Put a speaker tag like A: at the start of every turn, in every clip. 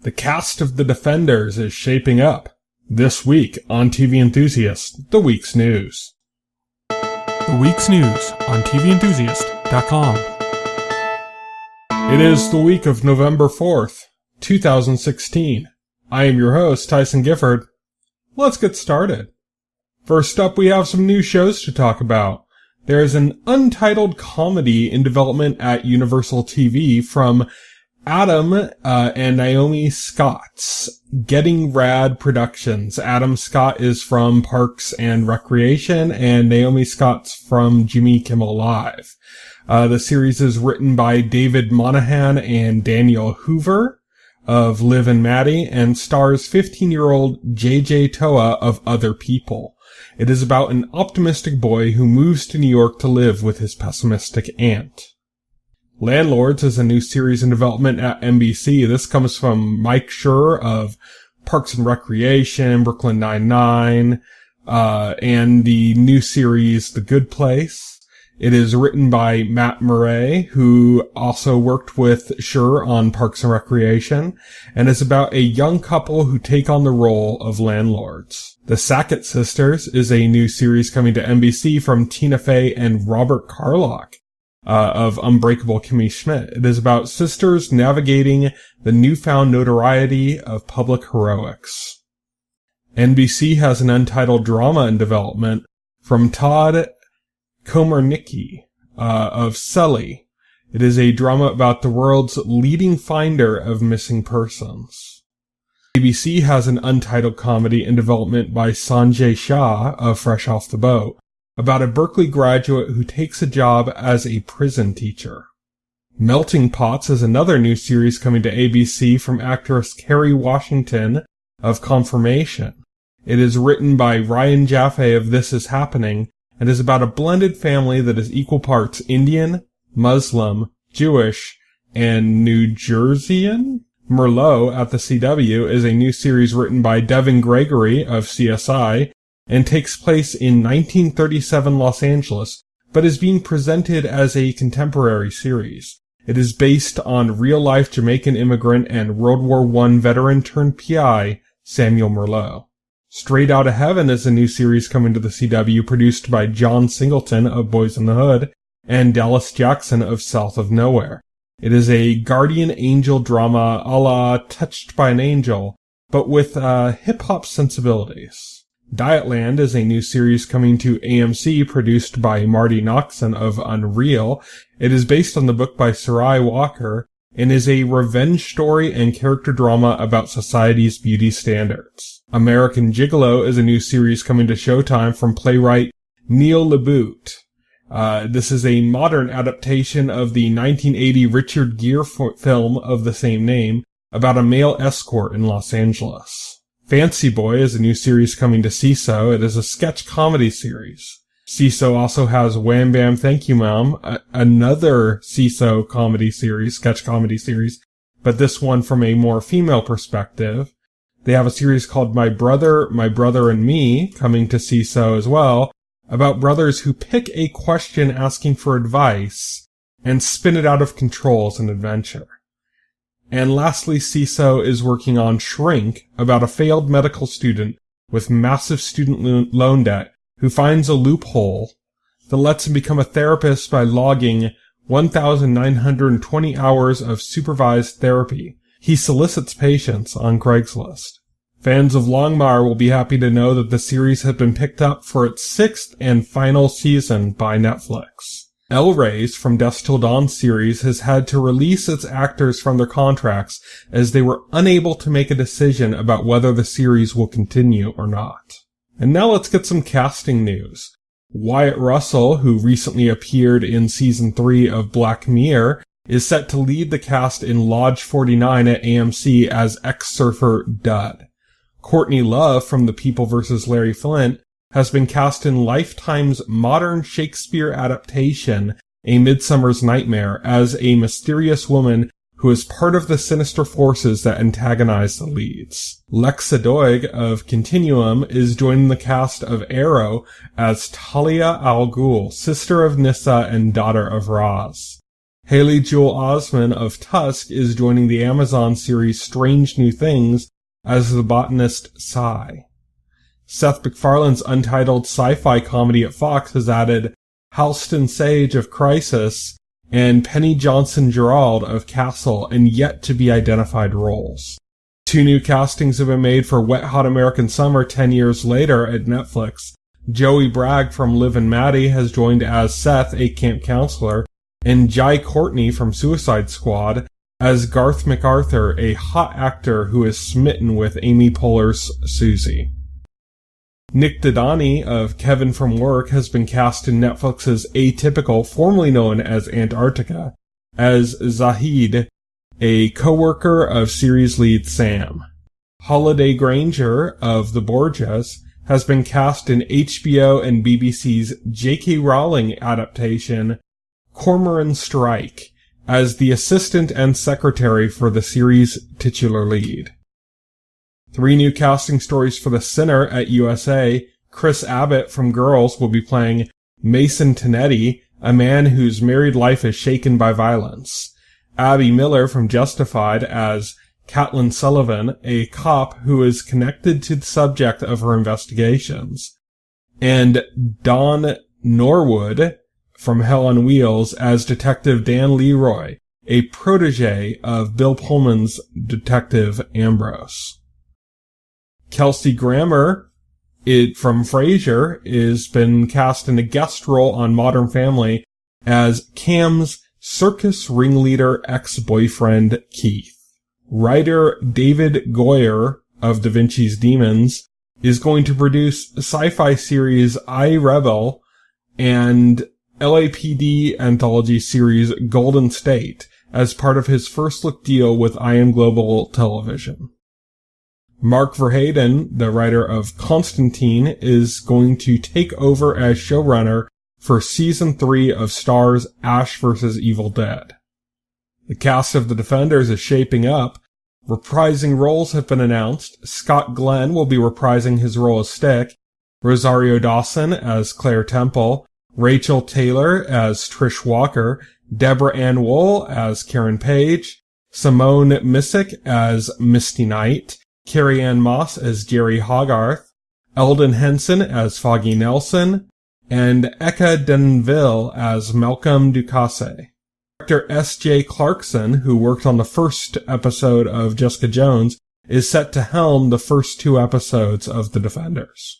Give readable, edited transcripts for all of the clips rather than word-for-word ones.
A: The cast of The Defenders is shaping up. This week on TVEnthusiast, the week's news.
B: The week's news on TVEnthusiast.com.
A: It is the week of November 4th, 2016. I am your host, Tyson Gifford. Let's get started. First up, we have some new shows to talk about. There is an untitled comedy in development at Universal TV from Adam and Naomi Scott's Getting Rad Productions. Adam Scott is from Parks and Recreation, and Naomi Scott's from Jimmy Kimmel Live. The series is written by David Monahan and Daniel Hoover of Liv and Maddie, and stars 15-year-old JJ Toa of Other People. It is about an optimistic boy who moves to New York to live with his pessimistic aunt. Landlords is a new series in development at NBC. This comes from Mike Schur of Parks and Recreation, Brooklyn Nine-Nine, and the new series The Good Place. It is written by Matt Murray, who also worked with Schur on Parks and Recreation, and is about a young couple who take on the role of landlords. The Sackett Sisters is a new series coming to NBC from Tina Fey and Robert Carlock of Unbreakable Kimmy Schmidt. It is about sisters navigating the newfound notoriety of public heroics. NBC has an untitled drama in development from Todd Komarnicki of Sully. It is a drama about the world's leading finder of missing persons. ABC has an untitled comedy in development by Sanjay Shah of Fresh Off the Boat, about a Berkeley graduate who takes a job as a prison teacher. Melting Pots is another new series coming to ABC from actress Kerry Washington of Confirmation. It is written by Ryan Jaffe of This Is Happening, and is about a blended family that is equal parts Indian, Muslim, Jewish, and New Jerseyan. Marlowe at the CW is a new series written by Devin Gregory of CSI, and takes place in 1937 Los Angeles, but is being presented as a contemporary series. It is based on real-life Jamaican immigrant and World War I veteran turned PI, Samuel Marlowe. Straight Outta Heaven is a new series coming to the CW produced by John Singleton of Boys in the Hood and Dallas Jackson of South of Nowhere. It is a guardian angel drama a la Touched by an Angel, but with hip-hop sensibilities. Dietland is a new series coming to AMC produced by Marty Noxon of Unreal. It is based on the book by Sarai Walker and is a revenge story and character drama about society's beauty standards. American Gigolo is a new series coming to Showtime from playwright Neil LeBoot. This is a modern adaptation of the 1980 Richard Gere film of the same name about a male escort in Los Angeles. Fancy Boy is a new series coming to CISO. It is a sketch comedy series. CISO also has Whan Bam, Thank You Mom, another CISO comedy series, sketch comedy series, but this one from a more female perspective. They have a series called My Brother and Me coming to CISO as well, about brothers who pick a question asking for advice and spin it out of control as an adventure. And lastly, CISO is working on Shrink, about a failed medical student with massive student loan debt who finds a loophole that lets him become a therapist by logging 1,920 hours of supervised therapy. He solicits patients on Craigslist. Fans of Longmire will be happy to know that the series has been picked up for its 6th and final season by Netflix. El-Ray's From Dusk Till Dawn series has had to release its actors from their contracts as they were unable to make a decision about whether the series will continue or not. And now let's get some casting news. Wyatt Russell, who recently appeared in Season 3 of Black Mirror, is set to lead the cast in Lodge 49 at AMC as ex-surfer Dud. Courtney Love from The People vs. Larry Flint has been cast in Lifetime's modern Shakespeare adaptation, A Midsummer's Nightmare, as a mysterious woman who is part of the sinister forces that antagonize the leads. Lexa Doig of Continuum is joining the cast of Arrow as Talia al Ghul, sister of Nissa and daughter of Raz. Haley Joel Osment of Tusk is joining the Amazon series Strange New Things as the botanist Psy. Seth MacFarlane's untitled sci-fi comedy at Fox has added Halston Sage of Crisis and Penny Johnson Jerald of Castle in yet-to-be-identified roles. 2 new castings have been made for Wet Hot American Summer 10 years later at Netflix. Joey Bragg from Liv and Maddie has joined as Seth, a camp counselor, and Jai Courtney from Suicide Squad as Garth MacArthur, a hot actor who is smitten with Amy Poehler's Susie. Nick Dodani of Kevin from Work has been cast in Netflix's Atypical, formerly known as Antarctica, as Zahid, a co-worker of series lead Sam. Holliday Grainger of The Borgias has been cast in HBO and BBC's J.K. Rowling adaptation Cormoran Strike as the assistant and secretary for the series' titular lead. 3 new casting stories for The Sinner at USA. Chris Abbott from Girls will be playing Mason Tinetti, a man whose married life is shaken by violence. Abby Miller from Justified as Catelyn Sullivan, a cop who is connected to the subject of her investigations. And Dawn Norwood from Hell on Wheels as Detective Dan Leroy, a protege of Bill Pullman's Detective Ambrose. Kelsey Grammer from Frasier has been cast in a guest role on Modern Family as Cam's circus ringleader ex-boyfriend Keith. Writer David Goyer of Da Vinci's Demons is going to produce sci-fi series I, Rebel and LAPD anthology series Golden State as part of his first-look deal with IM Global Television. Mark Verheiden, the writer of Constantine, is going to take over as showrunner for Season 3 of Starz Ash vs. Evil Dead. The cast of The Defenders is shaping up. Reprising roles have been announced. Scott Glenn will be reprising his role as Stick, Rosario Dawson as Claire Temple, Rachel Taylor as Trish Walker, Deborah Ann Wool as Karen Page, Simone Missick as Misty Knight, Carrie Ann Moss as Jerry Hogarth, Eldon Henson as Foggy Nelson, and Eka Denville as Malcolm Ducasse. Director S.J. Clarkson, who worked on the first episode of Jessica Jones, is set to helm the first 2 episodes of The Defenders.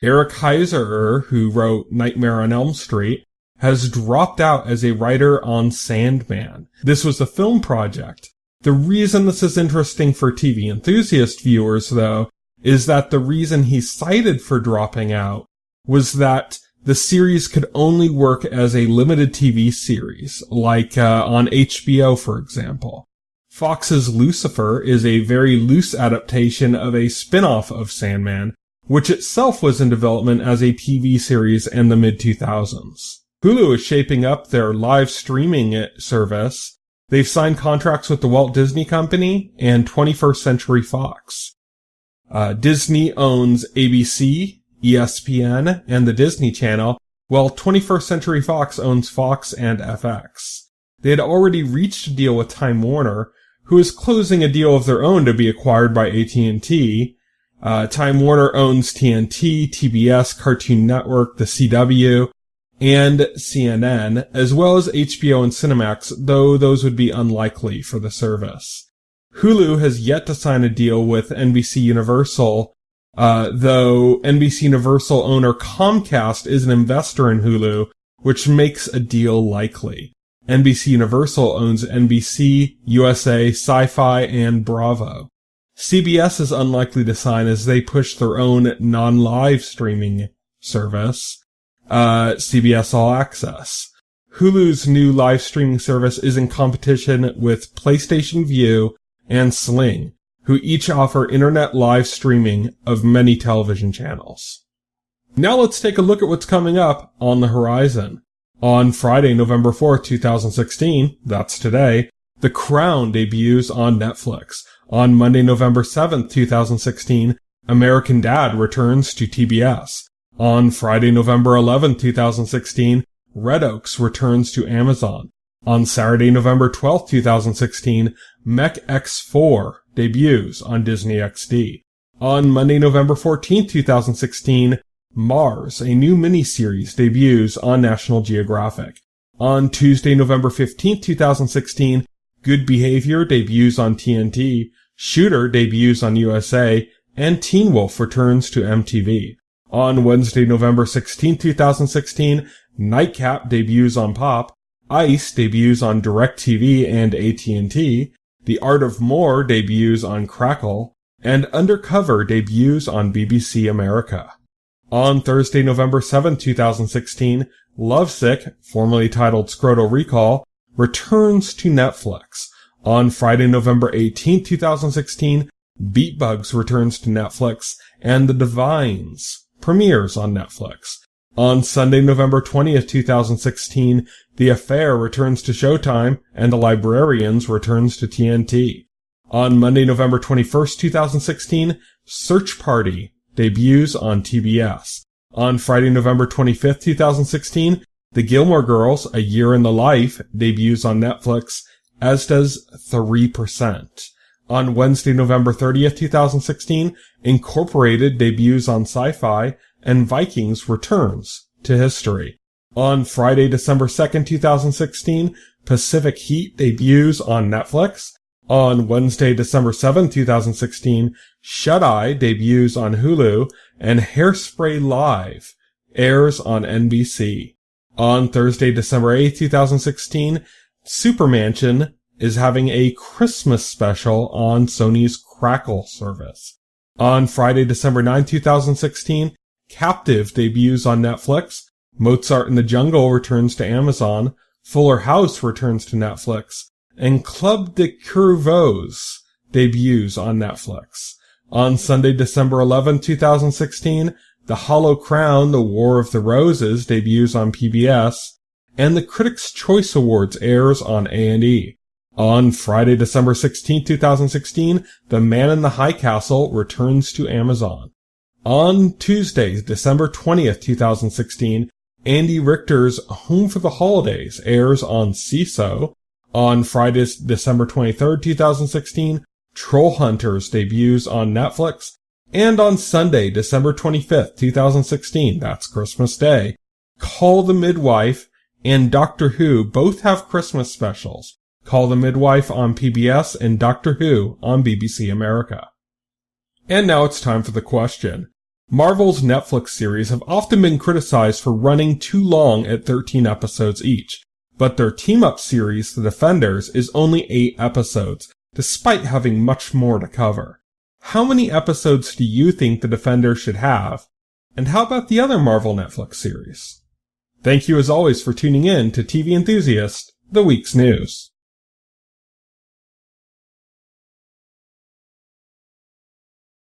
A: Eric Heiserer, who wrote Nightmare on Elm Street, has dropped out as a writer on Sandman. This was a film project. The reason this is interesting for TV enthusiast viewers, though, is that the reason he cited for dropping out was that the series could only work as a limited TV series, like on HBO, for example. Fox's Lucifer is a very loose adaptation of a spin-off of Sandman, which itself was in development as a TV series in the mid-2000s. Hulu is shaping up their live streaming service. They've signed contracts with the Walt Disney Company and 21st Century Fox. Disney owns ABC, ESPN, and the Disney Channel, while 21st Century Fox owns Fox and FX. They had already reached a deal with Time Warner, who is closing a deal of their own to be acquired by AT&T. Time Warner owns TNT, TBS, Cartoon Network, the CW, and CNN, as well as HBO and Cinemax, though those would be unlikely for the service. Hulu has yet to sign a deal with NBC Universal, though NBC Universal owner Comcast is an investor in Hulu, which makes a deal likely. NBC Universal owns NBC, USA, Sci-Fi, and Bravo. CBS is unlikely to sign as they push their own non-live streaming service, CBS All Access. Hulu's new live streaming service is in competition with PlayStation Vue and Sling, who each offer internet live streaming of many television channels. Now let's take a look at what's coming up on the horizon. On Friday, November 4th, 2016, that's today, The Crown debuts on Netflix. On Monday, November 7th, 2016, American Dad returns to TBS. On Friday, November 11th, 2016, Red Oaks returns to Amazon. On Saturday, November 12, 2016, Mech X4 debuts on Disney XD. On Monday, November 14, 2016, Mars, a new miniseries, debuts on National Geographic. On Tuesday, November 15, 2016, Good Behavior debuts on TNT, Shooter debuts on USA, and Teen Wolf returns to MTV. On Wednesday, November 16, 2016, Nightcap debuts on Pop, Ice debuts on DirecTV and AT&T, The Art of More debuts on Crackle, and Undercover debuts on BBC America. On Thursday, November 7, 2016, Lovesick, formerly titled Scrotal Recall, returns to Netflix. On Friday, November 18, 2016, Beatbugs returns to Netflix, and The Divines premieres on Netflix. On Sunday, November 20th, 2016, The Affair returns to Showtime, and The Librarians returns to TNT. On Monday, November 21st, 2016, Search Party debuts on TBS. On Friday, November 25th, 2016, The Gilmore Girls, A Year in the Life debuts on Netflix, as does 3%. On Wednesday, November 30th, 2016, Incorporated debuts on Sci-Fi, and Vikings returns to history. On Friday, December 2nd, 2016, Pacific Heat debuts on Netflix. On Wednesday, December 7th, 2016, Shut-Eye debuts on Hulu, and Hairspray Live airs on NBC. On Thursday, December 8th, 2016, Supermansion is having a Christmas special on Sony's Crackle service. On Friday, December 9th, 2016, Captive debuts on Netflix, Mozart in the Jungle returns to Amazon, Fuller House returns to Netflix, and Club de Cuervos debuts on Netflix. On Sunday, December 11, 2016, The Hollow Crown, The War of the Roses debuts on PBS, and the Critics' Choice Awards airs on A&E. On Friday, December 16, 2016, The Man in the High Castle returns to Amazon. On Tuesday, December 20th, 2016, Andy Richter's Home for the Holidays airs on CISO. On Friday, December 23rd, 2016, Troll Hunters debuts on Netflix. And on Sunday, December 25th, 2016, that's Christmas Day, Call the Midwife and Doctor Who both have Christmas specials. Call the Midwife on PBS and Doctor Who on BBC America. And now it's time for the question. Marvel's Netflix series have often been criticized for running too long at 13 episodes each, but their team-up series, The Defenders, is only 8 episodes, despite having much more to cover. How many episodes do you think The Defenders should have? And how about the other Marvel Netflix series? Thank you as always for tuning in to TV Enthusiast, the week's news.